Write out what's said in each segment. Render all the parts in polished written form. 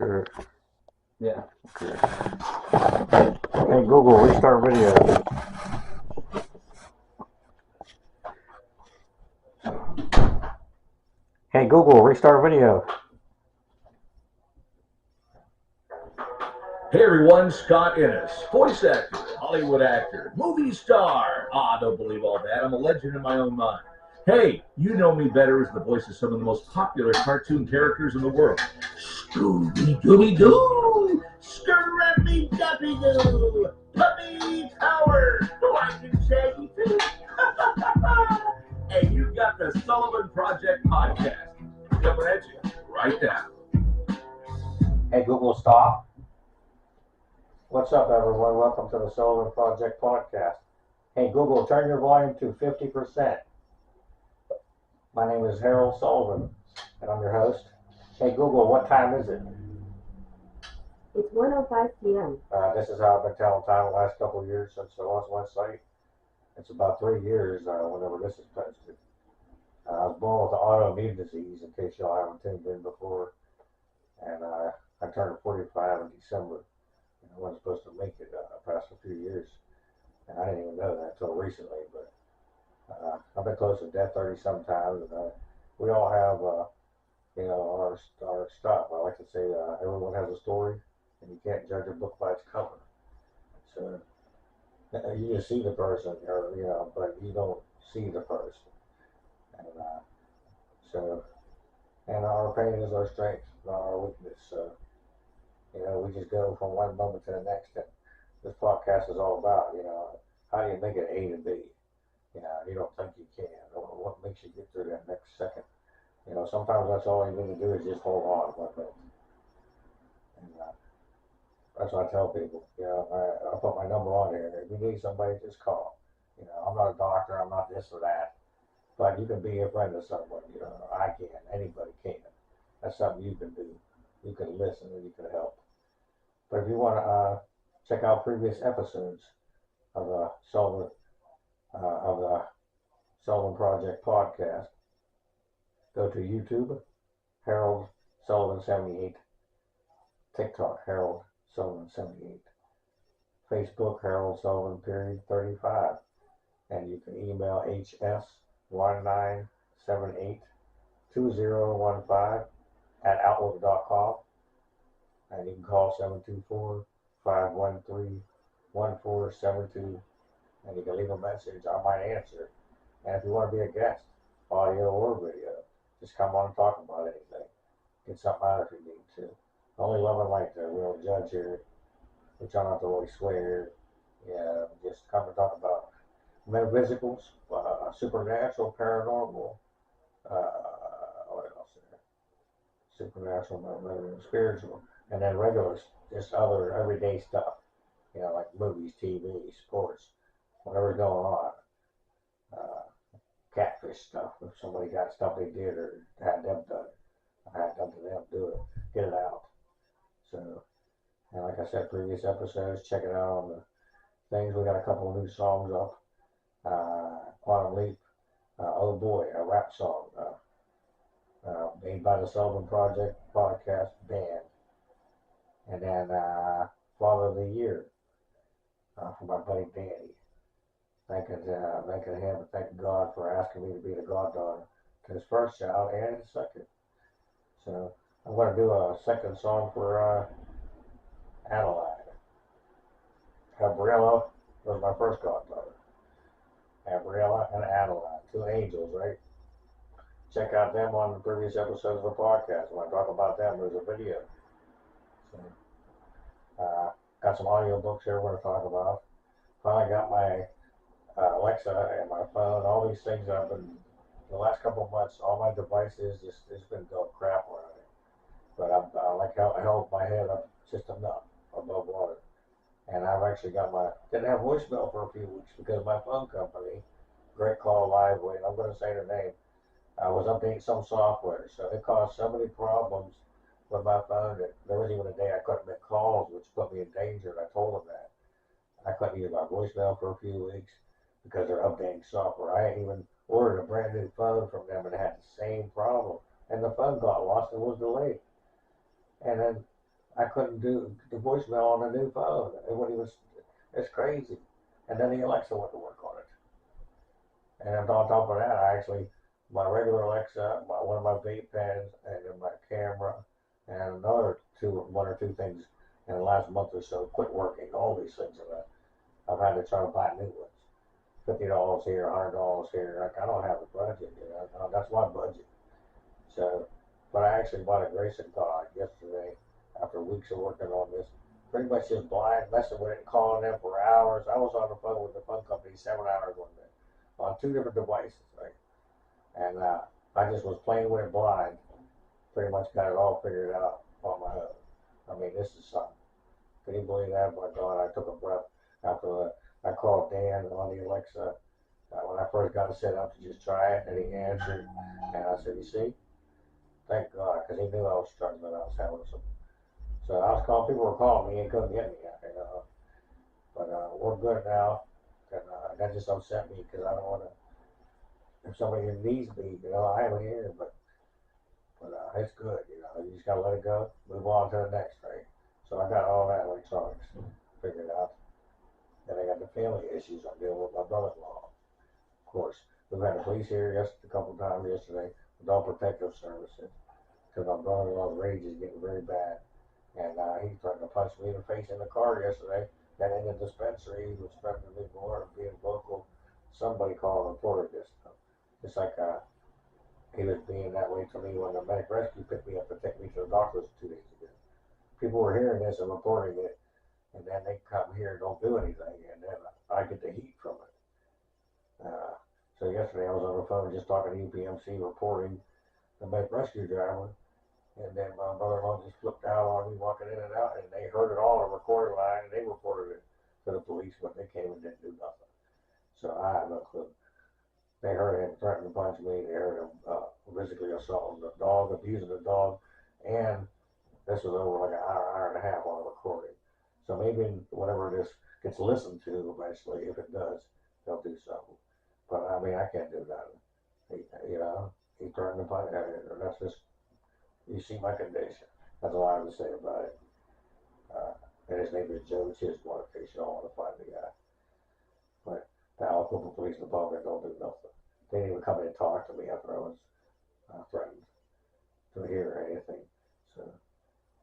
Or, Yeah. okay. Hey Google, restart video. Hey Google, restart video. Hey everyone, Scott Innes, voice actor, Hollywood actor, movie star. Don't believe all that. I'm a legend in my own mind. Hey, you know me better as the voice of some of the most popular cartoon characters in the world. Scooby Dooby Doo! Scrappy Duppy Doo! Puppy Power! Black and Shaggy too! Hey, you got the Sullivan Project podcast coming at you right now. Hey Google, stop. What's up, everyone? Welcome to the Sullivan Project podcast. Hey Google, turn your volume to 50%. My name is Harold Sullivan, and I'm your host. Hey Google, what time is it? It's 1:05 p.m. This is how I've been telling time the last couple of years since I lost my sight. It's about 3 years whenever this is posted. I was born with an autoimmune disease, in case y'all haven't tuned in before. And I turned 45 in December. I wasn't supposed to make it past a few years. And I didn't even know that until recently. But I've been close to death 30 some times. And we all have, our stuff. I like to say everyone has a story, and you can't judge a book by its cover. So you just see the person, but you don't see the person. And and our pain is our strength, not our weakness. So, we just go from one moment to the next. And this podcast is all about, how do you make it A to B? You don't think you can. What makes you get through that next second? Sometimes that's all you need to do is just hold on 1 minute. And that's what I tell people. I put my number on here. If you need somebody, just call. I'm not a doctor. I'm not this or that. But you can be a friend of someone. I can. Anybody can. That's something you can do. You can listen and you can help. But if you want to check out previous episodes of the Sullivan Project podcast, go to YouTube, Harold Sullivan 78, TikTok, Harold Sullivan 78, Facebook, Harold Sullivan period 35, and you can email hs19782015 and you can call 724-513-1472, and you can leave a message. I might answer. And if you want to be a guest, audio or video, just come on and talk about anything. Get something out if you need to. Only love and light there. We don't judge here. We try not to really swear. Yeah, just come and talk about metaphysicals, supernatural, paranormal, what else there? Supernatural, spiritual, and then regular, just other everyday stuff. Like movies, TV, sports, whatever's going on. Catfish stuff. If somebody got stuff they did or had them done, I had done to them, do it, get it out. So, and like I said, previous episodes, check it out on the things. We got a couple of new songs up. Quantum Leap, Oh Boy, a rap song made by the Sullivan Project podcast band. And then Father of the Year for my buddy Danny. Thanking him and thanking God for asking me to be the goddaughter to his first child and his second. So I'm going to do a second song for Adeline. Gabriella was my first goddaughter. Gabriella and Adeline, two angels, right? Check out them on the previous episodes of the podcast. When I talk about them, there's a video. So, got some audio books here we're going to talk about. Finally got my Alexa and my phone, all these things I've been, the last couple of months, all my devices, it's been going crap around it. But I like how I held my head up just enough above water. And I've actually didn't have voicemail for a few weeks because my phone company, Great Call Liveway, and I'm going to say their name, was updating some software. So it caused so many problems with my phone that there was even a day I couldn't make calls, which put me in danger, and I told them that. I couldn't use my voicemail for a few weeks because they're updating software. I hadn't even ordered a brand new phone from them and it had the same problem. And the phone got lost and was delayed. And then I couldn't do the voicemail on the new phone. And when he was, it's crazy. And then the Alexa went to work on it. And on top of that, I actually, my regular Alexa, one of my vape pens, and then my camera, and another one or two things in the last month or so quit working. All these things, and I've had to try to buy new ones. $50 here, $100 here. Like, I don't have a budget, you know. That's my budget. So, but I actually bought a Grayson card yesterday after weeks of working on this. Pretty much just blind messing with it and calling them for hours. I was on the phone with the phone company 7 hours one day on two different devices, right? And I just was playing with it blind. Pretty much got it all figured out on my own. I mean, this is something. Can you believe that? My God, I took a breath after I called Dan on the Alexa when I first got it set up to just try it, and he answered, and I said, "You see, thank God," because he knew I was struggling. I was having some. So I was calling. People were calling me and couldn't get me. You know. But we're good now, and that just upset me because I don't want to. If somebody needs me, you know, I am here, but it's good. You know, you just gotta let it go, move on to the next, right? So I got all that electronics figured out. Then I got the family issues I'm dealing with my brother-in-law. Of course, we've had the police here a couple times yesterday with all protective services because my brother-in-law's rage is getting very bad, and he threatened to punch me in the face in the car yesterday. And in the dispensary, he was threatening me more and being vocal. Somebody called and reported this. It's like he was being that way to me when the medic rescue picked me up to take me to the doctor's 2 days ago. People were hearing this and reporting it, and then they come here and don't do anything, and then I get the heat from it. So yesterday I was on the phone just talking to UPMC reporting the medic rescue driver, and then my brother-in-law just flipped out on me walking in and out, and they heard it all on the recording line, and they reported it to the police, but they came and didn't do nothing. So I have no clue. They heard him threatening to punch me. They heard him physically assaulting the dog, abusing the dog, and this was over like an hour and a half on the recording. So maybe whenever this gets listened to eventually, if it does, they'll do something. But I mean, I can't do that. You know, he threatened to punch. That's just, you see my condition. That's all I have to say about it. And his name is Joe Chismore, in case you don't want to find the guy. But the Alcoa Police Department don't do nothing. They didn't even come in and talk to me after I was threatened to hear anything. So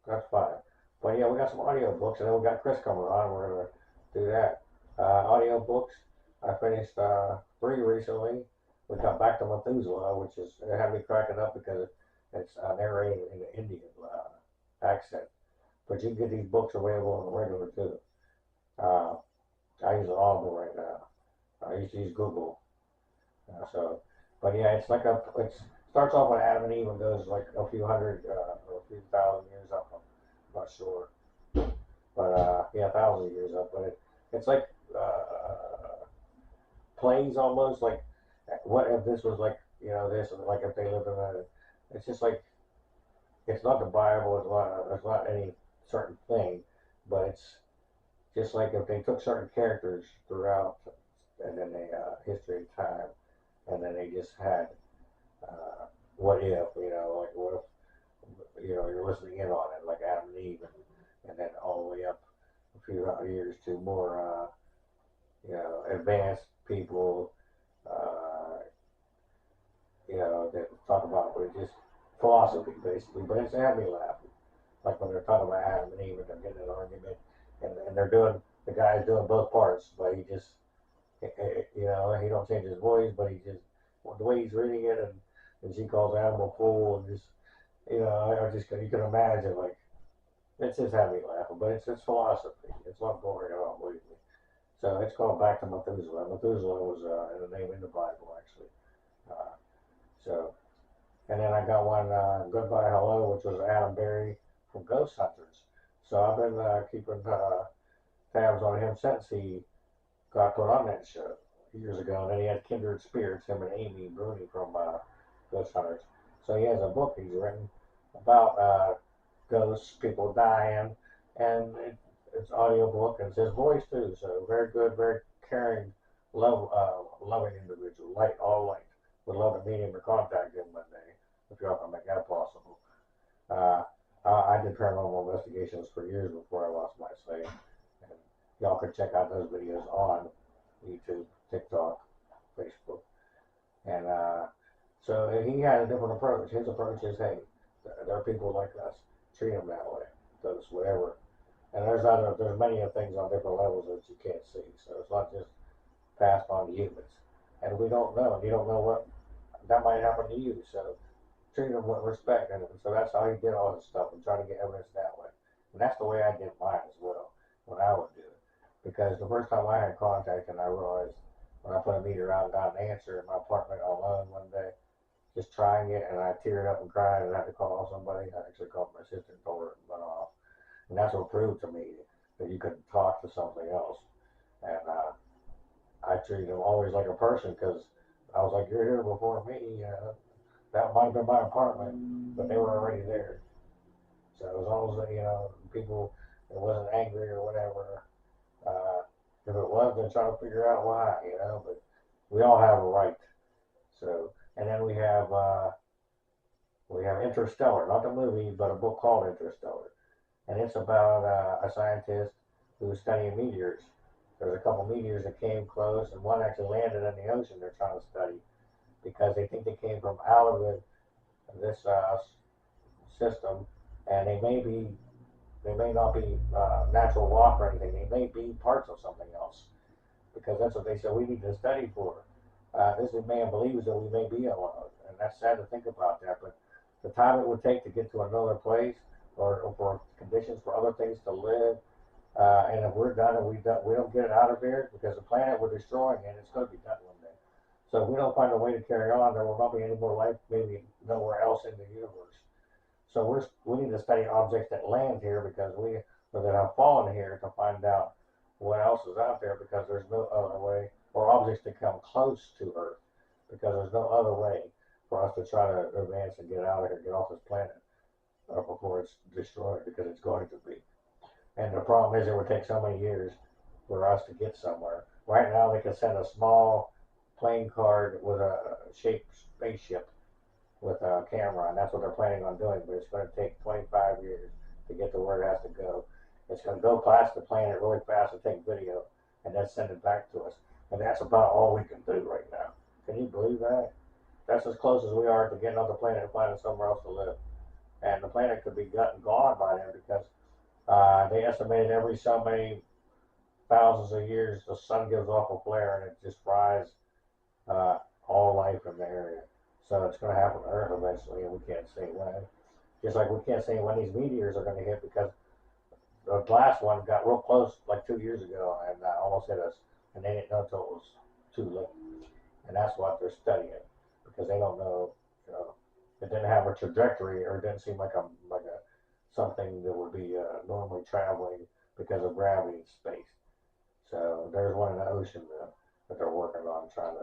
that's fine. But yeah, we got some audio books, and then we got Chris coming on. We're gonna do that. Audio books. I finished 3 recently. We got back to Methuselah, which is it had me cracking up because it's narrated in the Indian accent. But you can get these books available on the regular too. I use an Audible right now. I used to use Google. But yeah, it's like it starts off with Adam and Eve and goes like a few hundred or a few thousand years up. I'm not sure, but yeah, 1,000 years up. But it's like plays almost like what if this was like this and like if they lived in a. It's just like it's not the Bible. It's not any certain thing, but it's just like if they took certain characters throughout, and then they history and time, and then they just had what if like what if you're listening in on it like Adam and Eve, and then all the way up a few years to more advanced people that talk about it just philosophy basically, but it's had me laughing. Like when they're talking about Adam and Eve and they're getting an argument, and they're doing the guy's doing both parts, but he just he don't change his voice, but he just the way he's reading it, and she calls Adam a fool, and just I just you can imagine like it's just had me laughing, but it's philosophy. It's not boring at all, believe me. So it's called Back to Methuselah. Methuselah was in the name in the Bible actually. Uh, so. And then I got one, Goodbye Hello, which was Adam Berry from Ghost Hunters. So I've been keeping tabs on him since he got put on that show years ago. And then he had Kindred Spirits, him and Amy Bruni from Ghost Hunters. So he has a book he's written about ghosts, people dying, and it's audio book, and it's his voice too. So very good, very caring, loving individual, all light. Would love to meet him or contact him one day if y'all can make that possible. I did paranormal investigations for years before I lost my sight. And y'all can check out those videos on YouTube, TikTok, Facebook. And so he had a different approach. His approach is, hey, there are people like us. Treat them that way. Does whatever. And there's many things on different levels that you can't see. So it's not just passed on to humans. And we don't know. And you don't know what that might happen to you. So treat them with respect. And so that's how he did all this stuff and try to get evidence that way. And that's the way I did mine as well when I would do it. Because the first time I had contact and I realized when I put a meter out and got an answer in my apartment alone one day, just trying it, and I teared up and cried and I had to call somebody. I actually called my sister and told her it went off. And that's what proved to me that you could talk to something else. And I treated them always like a person because I was like, you're here before me. That might have been my apartment, but they were already there. So as long as, people, it wasn't angry or whatever, uh, if it was, then try to figure out why. But we all have a right. So, and then we have Interstellar, not the movie, but a book called Interstellar, and it's about a scientist who was studying meteors. There's a couple meteors that came close, and one actually landed in the ocean. They're trying to study because they think they came from out of this system, and they may not be natural rock or anything. They may be parts of something else because that's what they said we need to study for. This man believes that we may be alone, and that's sad to think about that. But the time it would take to get to another place, or for conditions for other things to live, and if we're done and we don't get it out of there because the planet we're destroying it, it's going to be done one day. So if we don't find a way to carry on, there will not be any more life, maybe nowhere else in the universe. So we need to study objects that land here because or that have fallen here to find out what else is out there because there's no other way, or objects that come close to Earth because there's no other way for us to try to advance and get out of here, get off this planet before it's destroyed because it's going to be. And the problem is it would take so many years for us to get somewhere. Right now they can send a small plane card with a shaped spaceship with a camera, and that's what they're planning on doing, but it's going to take 25 years to get to where it has to go. It's going to go past the planet really fast and take video and then send it back to us. And that's about all we can do right now. Can you believe that? That's as close as we are to getting off the planet and finding somewhere else to live. And the planet could be gone by then because they estimated every so many thousands of years the sun gives off a flare and it just fries all life in the area. So it's going to happen to Earth eventually, and we can't say when. Just like we can't say when these meteors are going to hit because the last one got real close like 2 years ago and almost hit us, and they didn't know until it was too late. And that's what they're studying because they don't know, it didn't have a trajectory or it didn't seem like a something that would be normally traveling because of gravity and space. So there's one in the ocean that they're working on trying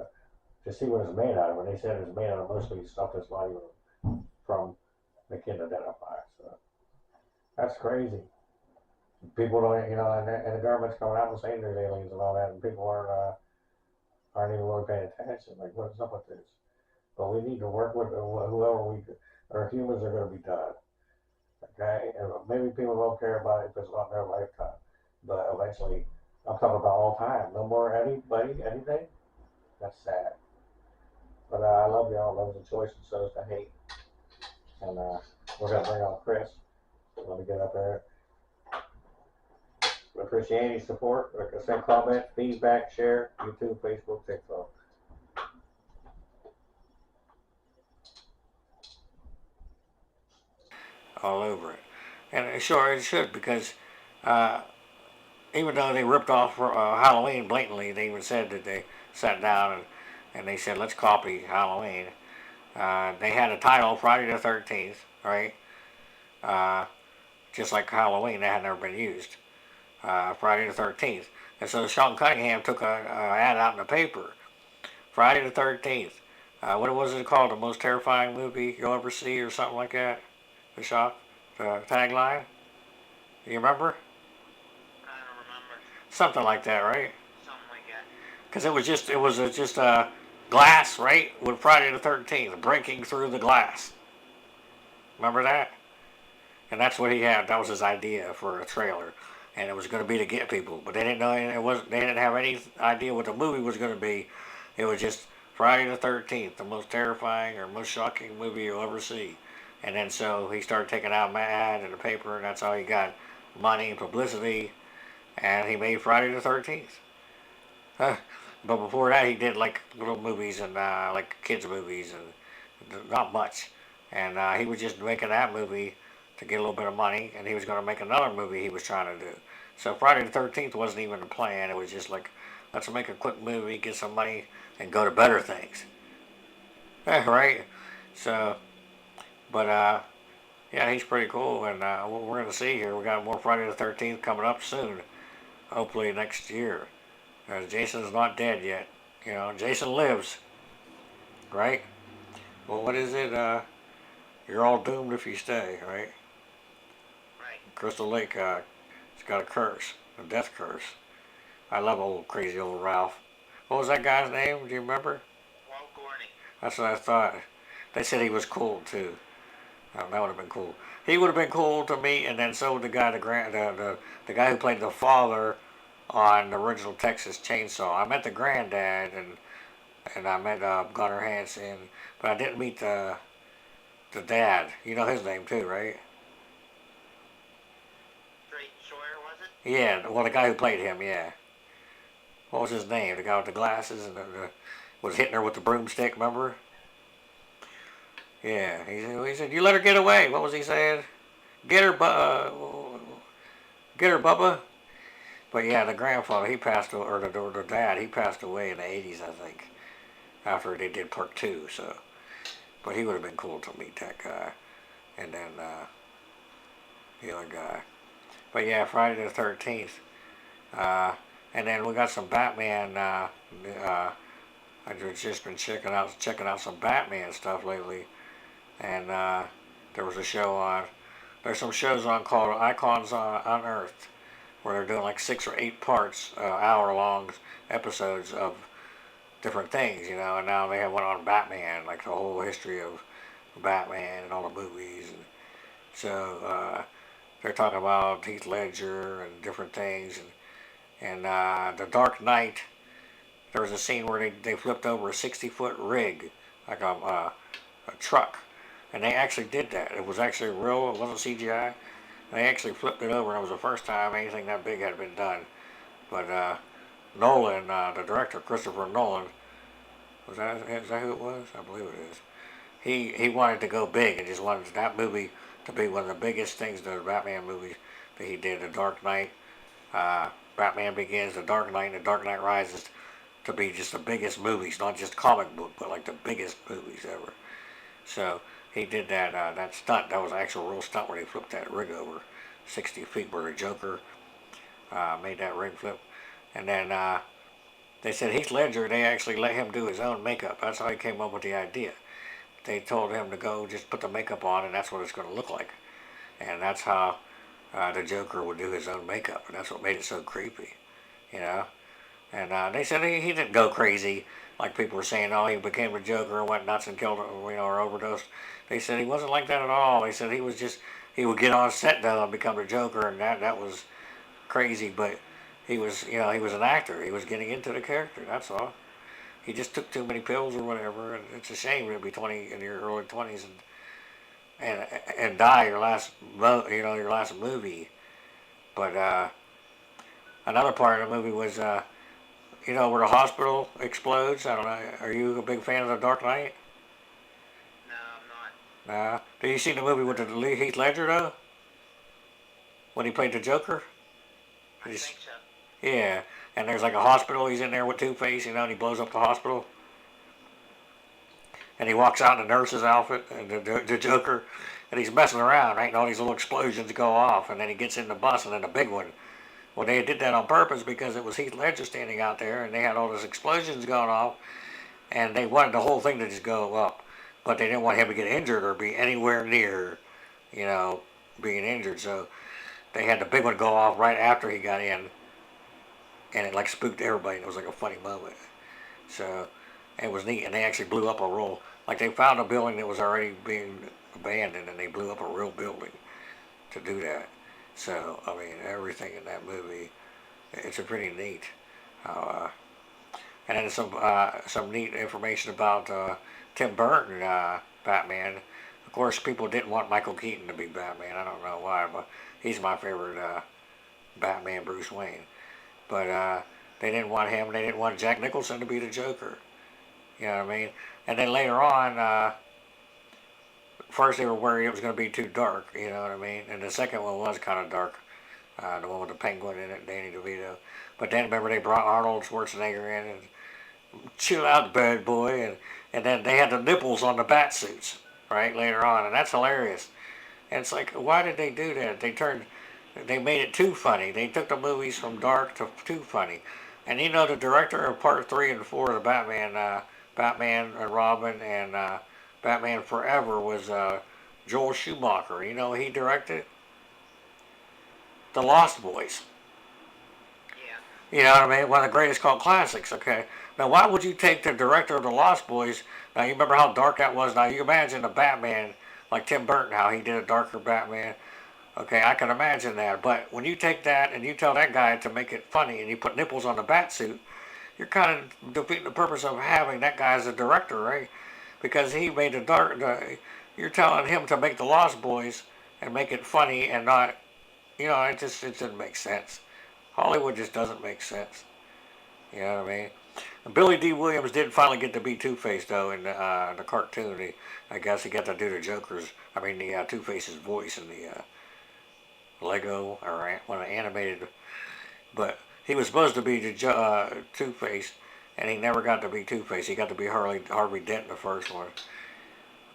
to see what it's made out of. And they said it's made out of mostly stuff that's not even from they can't identify. So that's crazy. People don't, and the government's coming out and saying there's aliens and all that, and people aren't even really paying attention. Like, what's up with this? But we need to work with whoever or humans are going to be done. Okay, and maybe people don't care about it if it's not their lifetime, but eventually, I'm talking about all time. No more anybody, anything. That's sad. But I love y'all. Love the choice and so is the hate. And we're gonna bring on Chris. Let me get up there. We appreciate any support. Like I said, comment, feedback, share, YouTube, Facebook, TikTok. All over it. And sure, it should because even though they ripped off Halloween blatantly, they even said that they sat down and they said, let's copy Halloween. They had a title, Friday the 13th, right? Just like Halloween, that had never been used. Friday the 13th. And so Sean Cunningham took an ad out in the paper. Friday the 13th. What was it called? The most terrifying movie you'll ever see or something like that? The tagline? You remember? I don't remember. Something like that, right? Something like that. Because it was just glass, right? With Friday the 13th breaking through the glass. Remember that? and that's what he had. That was his idea for a trailer, and it was going to be to get people. But they didn't know it was. They didn't have any idea what the movie was going to be. It was just Friday the 13th, the most terrifying or most shocking movie you'll ever see. And then so he started taking out my ad in the paper, and that's how he got money and publicity. And he made Friday the 13th. But before that, he did like little movies and like kids movies and not much. And he was just making that movie to get a little bit of money, and he was going to make another movie he was trying to do. So Friday the 13th wasn't even the plan. It was just like, let's make a quick movie, get some money, and go to better things. Right? So, but yeah, he's pretty cool, and what we're going to see here, we got more Friday the 13th coming up soon, hopefully next year. Jason's not dead yet. You know, Jason lives, right? Well, what is it? You're all doomed if you stay, right? Right. Crystal Lake, it's got a curse, a death curse. I love old crazy old Ralph. What was that guy's name? Do you remember? Walt Gorney. That's what I thought. They said he was cool too. That would have been cool. He would have been cool to me, and then so would the guy, the guy who played the father on the original Texas Chainsaw. I met the granddad, and I met Gunnar Hansen, but I didn't meet the dad. You know his name too, right? Straight Sawyer, was it? Yeah, well, the guy who played him, yeah. What was his name? The guy with the glasses and was hitting her with the broomstick, remember? Yeah, he said, you let her get away. What was he saying? Get her, get her, Bubba. But yeah, the grandfather, he passed, or the dad, he passed away in the 80s, I think, after they did part 2, so. But he would have been cool to meet that guy. And then the other guy. But yeah, Friday the 13th. And then we got some Batman. I've just been checking out some Batman stuff lately, and there was a show on. There's some shows on called Icons on Earth, where they're doing like 6 or 8 parts, hour-long episodes of different things, you know. And now they have one on Batman, like the whole history of Batman and all the movies. And so they're talking about Heath Ledger and different things, and the Dark Knight. There was a scene where they flipped over a 60-foot rig, like a truck, and they actually did that. It was actually real. It wasn't CGI. They actually flipped it over, and it was the first time anything that big had been done. But Nolan, the director, Christopher Nolan, is that who it was? I believe it is. He wanted to go big and just wanted that movie to be one of the biggest things, the Batman movies that he did. The Dark Knight, Batman Begins, The Dark Knight, and The Dark Knight Rises, to be just the biggest movies, not just comic book, but like the biggest movies ever. So he did that stunt. That was an actual real stunt where they flipped that rig over 60 feet, where the Joker made that rig flip. And then they said Heath Ledger, they actually let him do his own makeup. That's how he came up with the idea. They told him to go just put the makeup on, and that's what it's going to look like. And that's how the Joker would do his own makeup, and that's what made it so creepy, you know. And they said he didn't go crazy, like people were saying, oh, he became a Joker and went nuts and killed, you know, or overdosed. They said he wasn't like that at all. They said he would get on set though and become the Joker, and that was crazy, but he was, you know, he was an actor. He was getting into the character, that's all. He just took too many pills or whatever, and it's a shame to be 20 in your early 20s and die your last movie. But another part of the movie was you know, where the hospital explodes. I don't know. Are you a big fan of The Dark Knight? No, I'm not. Did you see the movie with the Heath Ledger though? When he played the Joker? I think so. Yeah. And there's like a hospital. He's in there with Two-Face, you know, and he blows up the hospital. And he walks out in the nurse's outfit, and the Joker, and he's messing around, right? And all these little explosions go off, and then he gets in the bus, and then the big one. Well, they did that on purpose because it was Heath Ledger standing out there, and they had all those explosions going off, and they wanted the whole thing to just go up, but they didn't want him to get injured or be anywhere near, you know, being injured. So they had the big one go off right after he got in, and it like spooked everybody. And it was like a funny moment. So it was neat, and they actually blew up a real, like they found a building that was already being abandoned, and they blew up a real building. to do that. So, I mean, everything in that movie, it's a pretty neat. Uh, and then some neat information about Tim Burton Batman. Of course, people didn't want Michael Keaton to be Batman. I don't know why, but he's my favorite Batman, Bruce Wayne. But they didn't want him. They didn't want Jack Nicholson to be the Joker. You know what I mean? And then later on, first they were worried it was going to be too dark. You know what I mean? And the second one was kind of dark. The one with the penguin in it, Danny DeVito. But then remember they brought Arnold Schwarzenegger in and chill out, bad boy, and then they had the nipples on the bat suits, right, later on, and that's hilarious. And it's like, why did they do that? They made it too funny. They took the movies from dark to too funny. And you know, the director of part 3 and 4 of the Batman and Robin and Batman Forever was Joel Schumacher. You know, he directed The Lost Boys. Yeah. You know what I mean? One of the greatest cult classics, okay? Now, why would you take the director of The Lost Boys? Now, you remember how dark that was? Now, you imagine the Batman, like Tim Burton, how he did a darker Batman. Okay, I can imagine that. But when you take that and you tell that guy to make it funny and you put nipples on the bat suit, you're kind of defeating the purpose of having that guy as a director, right? Because he made you're telling him to make The Lost Boys and make it funny and not, it doesn't make sense. Hollywood just doesn't make sense. You know what I mean? Billy D. Williams did finally get to be Two-Face, though, in the cartoon. I guess he got to do the the Two-Face's voice in the Lego, or one of the animated. But he was supposed to be the Two-Face, and he never got to be Two-Face. He got to be Harvey Dent in the first one,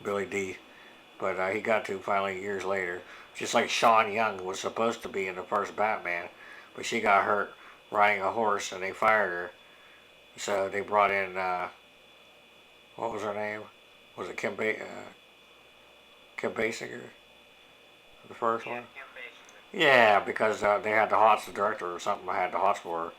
Billy D. But he got to finally years later. Just like Sean Young was supposed to be in the first Batman, but she got hurt riding a horse, and they fired her. So they brought in, what was her name? Was it Kim Basinger? The first one? Yeah, because they had the hots, the director or something had the hots for her.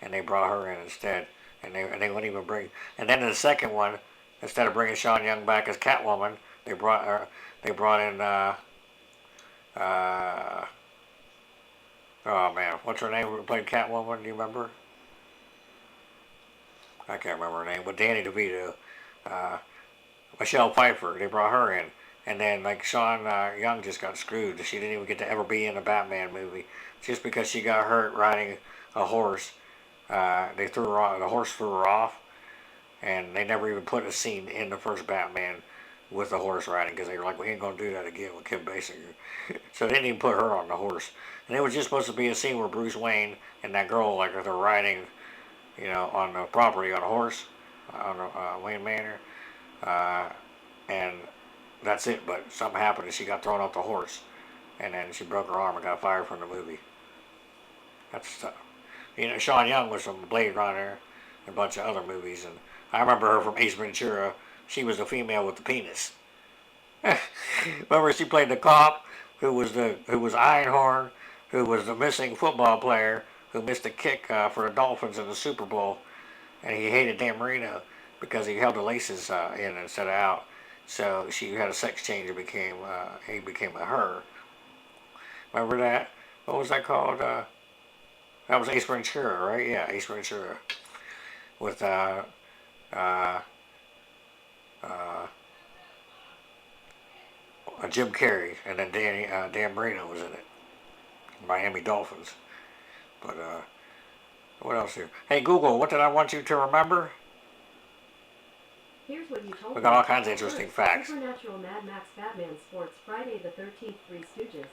And they brought her in instead. And they wouldn't even bring... And then in the second one, instead of bringing Sean Young back as Catwoman, they brought in, oh man, what's her name who played Catwoman, do you remember? I can't remember her name, but Danny DeVito, Michelle Pfeiffer, they brought her in. And then, like, Sean Young just got screwed. She didn't even get to ever be in a Batman movie. Just because she got hurt riding a horse. They threw her off, the horse threw her off. And they never even put a scene in the first Batman with the horse riding, because they were like, we ain't going to do that again with Kim Basinger. So they didn't even put her on the horse. And it was just supposed to be a scene where Bruce Wayne and that girl, like, they're riding, on the property on a horse, on Wayne Manor. And that's it, but something happened and she got thrown off the horse. And then she broke her arm and got fired from the movie. That's tough. Sean Young was from Blade Runner and a bunch of other movies. And I remember her from Ace Ventura. She was the female with the penis. Remember she played the cop who was Einhorn, who was the missing football player who missed a kick for the Dolphins in the Super Bowl, and he hated Dan Marino because he held the laces in instead of out. So she had a sex change and he became a her. Remember that? What was that called? That was Ace Ventura, right? Yeah, Ace Ventura with Jim Carrey, and then Dan Marino was in it. Miami Dolphins. But what else here? Hey Google, what did I want you to remember? Here's what you told We me. got all kinds of interesting facts. Supernatural Mad Max Batman Sports Friday the 13th, Three Stooges.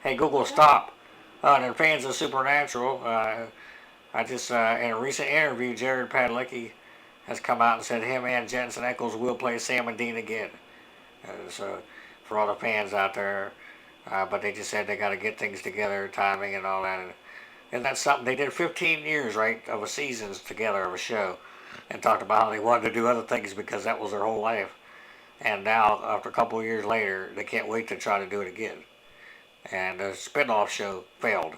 Hey Google, stop. And fans of Supernatural, I just, in a recent interview, Jared Padalecki has come out and said him and Jensen Ackles will play Sam and Dean again. So, for all the fans out there, but they just said they got to get things together, timing and all that. And that's something, they did 15 years, right, of a seasons together of a show, and talked about how they wanted to do other things because that was their whole life. And now, after a couple of years later, they can't wait to try to do it again. And the spin-off show failed.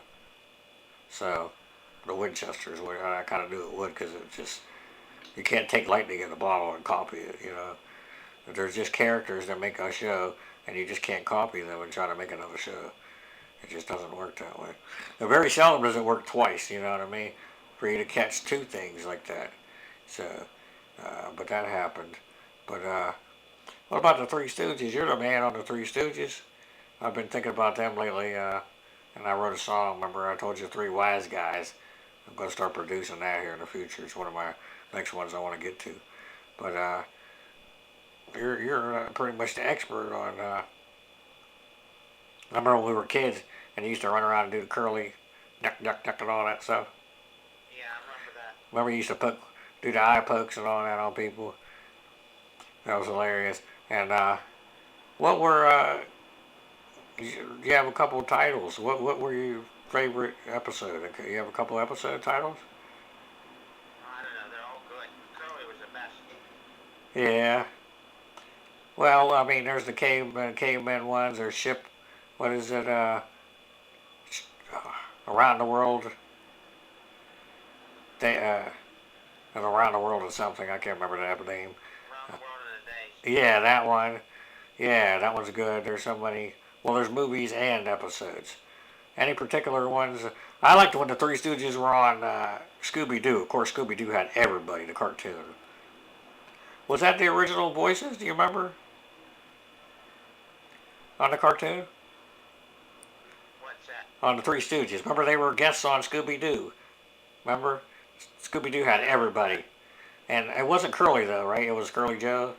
So, the Winchesters, I kind of knew it would, because it just, you can't take lightning in a bottle and copy it, There's just characters that make a show, and you just can't copy them and try to make another show. It just doesn't work that way. Now, very seldom does it work twice, you know what I mean? For you to catch two things like that. So, but that happened. But what about the Three Stooges? You're the man on the Three Stooges. I've been thinking about them lately, and I wrote a song. Remember, I told you Three Wise Guys. I'm going to start producing that here in the future. It's one of my next ones I want to get to. But you're pretty much the expert on. I remember when we were kids and you used to run around and do the curly, duck, duck, duck, and all that stuff. Yeah, I remember that. Remember you used to do the eye pokes and all that on people. That was hilarious. And what were you have a couple of titles? What were your favorite episode? You have a couple of episode titles? I don't know, they're all good. Curly was the best. Yeah. Well, I mean, there's the cavemen ones. There's ship. What is it? Around the world. Around the world or something. I can't remember that name. Around the World in a Day. Yeah, that one. Yeah, that one's good. There's so many. Well, there's movies and episodes. Any particular ones? I liked when the Three Stooges were on Scooby-Doo. Of course, Scooby-Doo had everybody, the cartoon. Was that the original voices? Do you remember? On the cartoon? What's that? On the Three Stooges. Remember they were guests on Scooby-Doo? Remember? Scooby-Doo had everybody. And it wasn't Curly, though, right? It was Curly Joe?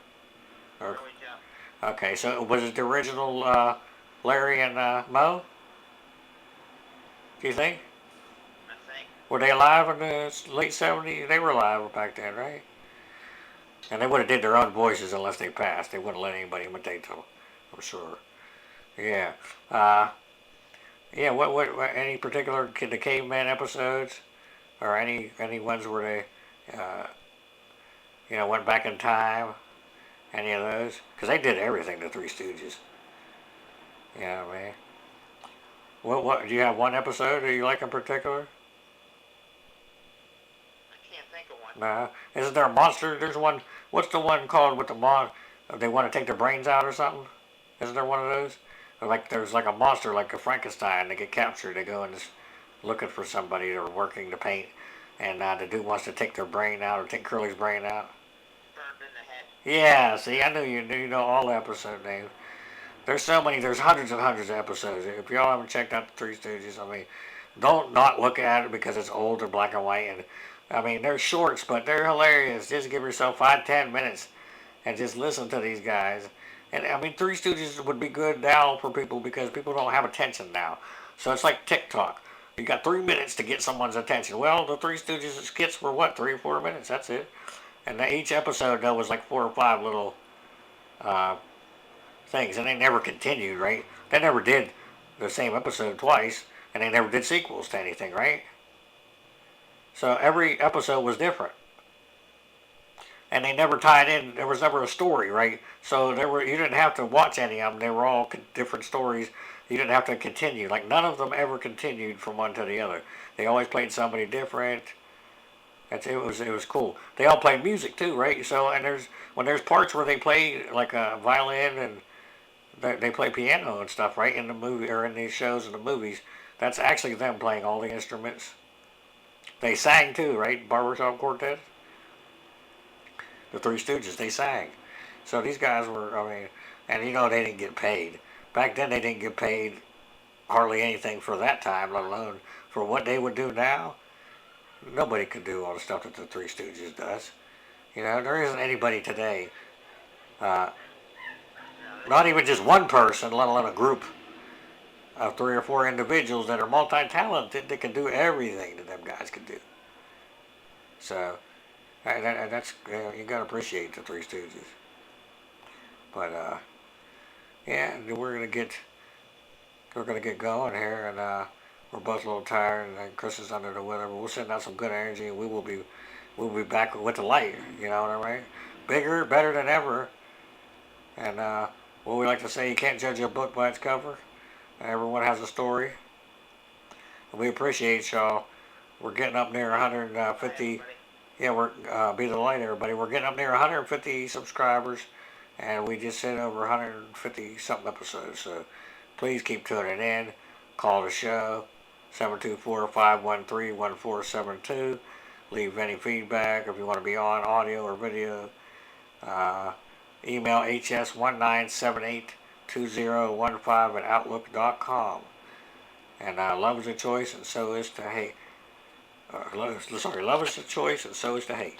Or, Curly Joe. okay, so was it the original Larry and Moe? Do you think? I think. Were they alive in the late 70s? They were alive back then, right? And they would have did their own voices unless they passed. They wouldn't let anybody imitate them, I'm sure. Yeah. Yeah, what any particular the caveman episodes? Or any ones where they, went back in time? Any of those? Because they did everything, the Three Stooges. You know what I mean? What do you have one episode that you like in particular? I can't think of one. Nah. Isn't there a monster? There's one. What's the one called with the they want to take their brains out or something? Isn't there one of those? Or like there's like a monster like a Frankenstein. They get captured. They go and just looking for somebody. They're working to paint, and the dude wants to take their brain out or take Curly's brain out. Burned in the head. Yeah. See, I knew you know all the episode names. There's so many. There's hundreds and hundreds of episodes. If y'all haven't checked out the Three Stooges, I mean, don't not look at it because it's old or black and white. And I mean, they're shorts, but they're hilarious. Just give yourself 5-10 minutes and just listen to these guys. And I mean, Three Stooges would be good now for people because people don't have attention now. So it's like TikTok. You got 3 minutes to get someone's attention. Well, the Three Stooges skits were what, 3 or 4 minutes? That's it. And each episode though was like 4 or 5 little things, and they never continued, right? They never did the same episode twice, and they never did sequels to anything, right? So every episode was different, and they never tied in. There was never a story, right? So you didn't have to watch any of them. They were all different stories. You didn't have to continue. Like none of them ever continued from one to the other. They always played somebody different. It was cool. They all played music too, right? So when there's parts where they play like a violin and they play piano and stuff, right, in the movie or in these shows and the movies. That's actually them playing all the instruments. They sang too, right? Barbershop Quartet. The Three Stooges, they sang. So these guys were, I mean, and they didn't get paid. Back then they didn't get paid hardly anything for that time, let alone for what they would do now. Nobody could do all the stuff that the Three Stooges does. There isn't anybody today. Not even just one person, let alone a group of 3 or 4 individuals that are multi-talented that can do everything that them guys can do. So, that's you gotta appreciate the Three Stooges. But yeah, we're gonna get going here, and we're both a little tired, and Chris is under the weather. But we'll send out some good energy, and we'll be back with the light. You know what I mean? Bigger, better than ever, and what we like to say, you can't judge a book by its cover. Everyone has a story. And we appreciate y'all. We're getting up near 150. Yeah, we're be the light, everybody. We're getting up near 150 subscribers, and we just hit over 150 something episodes. So please keep tuning in. Call the show, 724-513-1472. Leave any feedback if you want to be on audio or video. Email hs19782015 at outlook.com. And love is a choice and so is to hate. Love is a choice and so is to hate.